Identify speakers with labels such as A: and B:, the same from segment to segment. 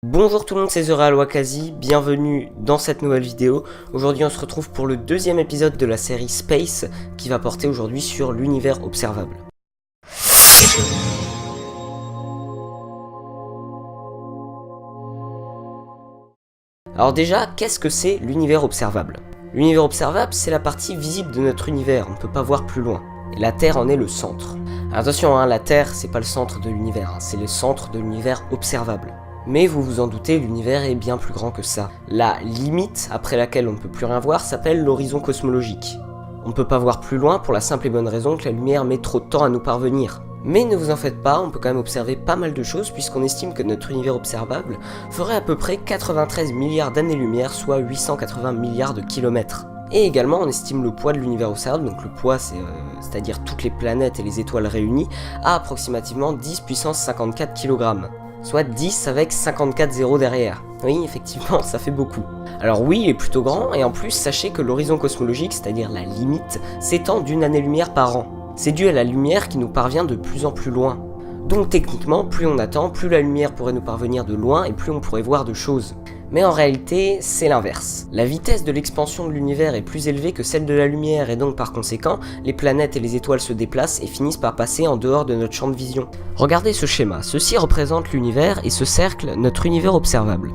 A: Bonjour tout le monde, c'est The Real Wakazi, bienvenue dans cette nouvelle vidéo. Aujourd'hui on se retrouve pour le deuxième épisode de la série Space qui va porter aujourd'hui sur l'univers observable. Alors déjà, qu'est-ce que c'est l'univers observable? L'univers observable, c'est la partie visible de notre univers, on ne peut pas voir plus loin. Et la Terre en est le centre. Alors attention, la Terre, c'est pas le centre de l'univers, c'est le centre de l'univers observable. Mais vous vous en doutez, l'univers est bien plus grand que ça. La limite après laquelle on ne peut plus rien voir s'appelle l'horizon cosmologique. On ne peut pas voir plus loin pour la simple et bonne raison que la lumière met trop de temps à nous parvenir. Mais ne vous en faites pas, on peut quand même observer pas mal de choses puisqu'on estime que notre univers observable ferait à peu près 93 milliards d'années-lumière, soit 880 milliards de kilomètres. Et également, on estime le poids de l'univers observable, donc le poids, c'est-à-dire toutes les planètes et les étoiles réunies, à approximativement 10 puissance 54 kg. Soit 10 avec 54 zéros derrière. Oui, effectivement, ça fait beaucoup. Alors oui, il est plutôt grand, et en plus, sachez que l'horizon cosmologique, c'est-à-dire la limite, s'étend d'une année-lumière par an. C'est dû à la lumière qui nous parvient de plus en plus loin. Donc techniquement, plus on attend, plus la lumière pourrait nous parvenir de loin, et plus on pourrait voir de choses. Mais en réalité, c'est l'inverse. La vitesse de l'expansion de l'univers est plus élevée que celle de la lumière et donc par conséquent, les planètes et les étoiles se déplacent et finissent par passer en dehors de notre champ de vision. Regardez ce schéma, ceci représente l'univers et ce cercle notre univers observable.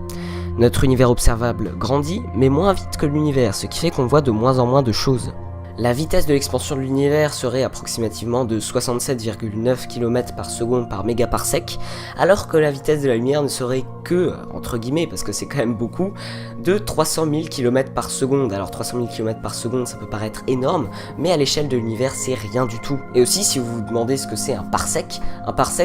A: Notre univers observable grandit, mais moins vite que l'univers, ce qui fait qu'on voit de moins en moins de choses. La vitesse de l'expansion de l'univers serait approximativement de 67,9 km par seconde par mégaparsec, alors que la vitesse de la lumière ne serait que, entre guillemets, parce que c'est quand même beaucoup, de 300 000 km par seconde. Alors 300 000 km par seconde, ça peut paraître énorme, mais à l'échelle de l'univers, c'est rien du tout. Et aussi, si vous vous demandez ce que c'est un parsec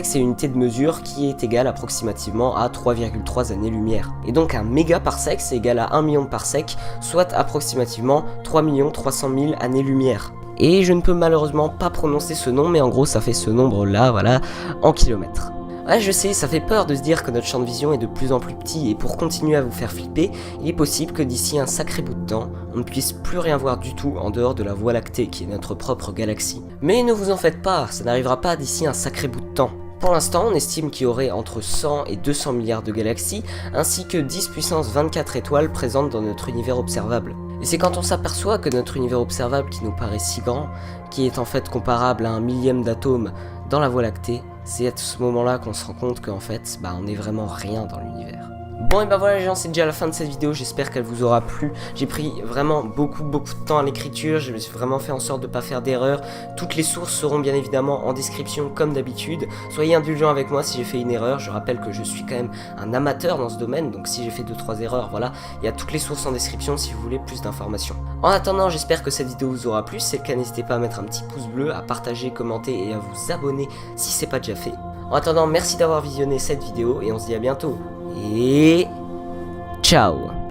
A: c'est une unité de mesure qui est égale approximativement à 3,3 années-lumière. Et donc un mégaparsec, c'est égal à 1 million de parsecs, soit approximativement 3 300 000 années-lumière. Et je ne peux malheureusement pas prononcer ce nom, mais en gros ça fait ce nombre-là, voilà, en kilomètres. Ouais, je sais, ça fait peur de se dire que notre champ de vision est de plus en plus petit, et pour continuer à vous faire flipper, il est possible que d'ici un sacré bout de temps, on ne puisse plus rien voir du tout en dehors de la Voie lactée, qui est notre propre galaxie. Mais ne vous en faites pas, ça n'arrivera pas d'ici un sacré bout de temps. Pour l'instant, on estime qu'il y aurait entre 100 et 200 milliards de galaxies, ainsi que 10 puissance 24 étoiles présentes dans notre univers observable. Et c'est quand on s'aperçoit que notre univers observable qui nous paraît si grand, qui est en fait comparable à un millième d'atome dans la Voie lactée, c'est à ce moment-là qu'on se rend compte qu'en fait, on est vraiment rien dans l'univers. Bon et voilà les gens, c'est déjà la fin de cette vidéo, j'espère qu'elle vous aura plu. J'ai pris vraiment beaucoup de temps à l'écriture, j'ai vraiment fait en sorte de ne pas faire d'erreur. Toutes les sources seront bien évidemment en description comme d'habitude. Soyez indulgents avec moi si j'ai fait une erreur, je rappelle que je suis quand même un amateur dans ce domaine, donc si j'ai fait 2-3 erreurs, voilà, il y a toutes les sources en description si vous voulez plus d'informations. En attendant, j'espère que cette vidéo vous aura plu, si c'est le cas n'hésitez pas à mettre un petit pouce bleu, à partager, commenter et à vous abonner si c'est pas déjà fait. En attendant, merci d'avoir visionné cette vidéo et on se dit à bientôt. Et ciao!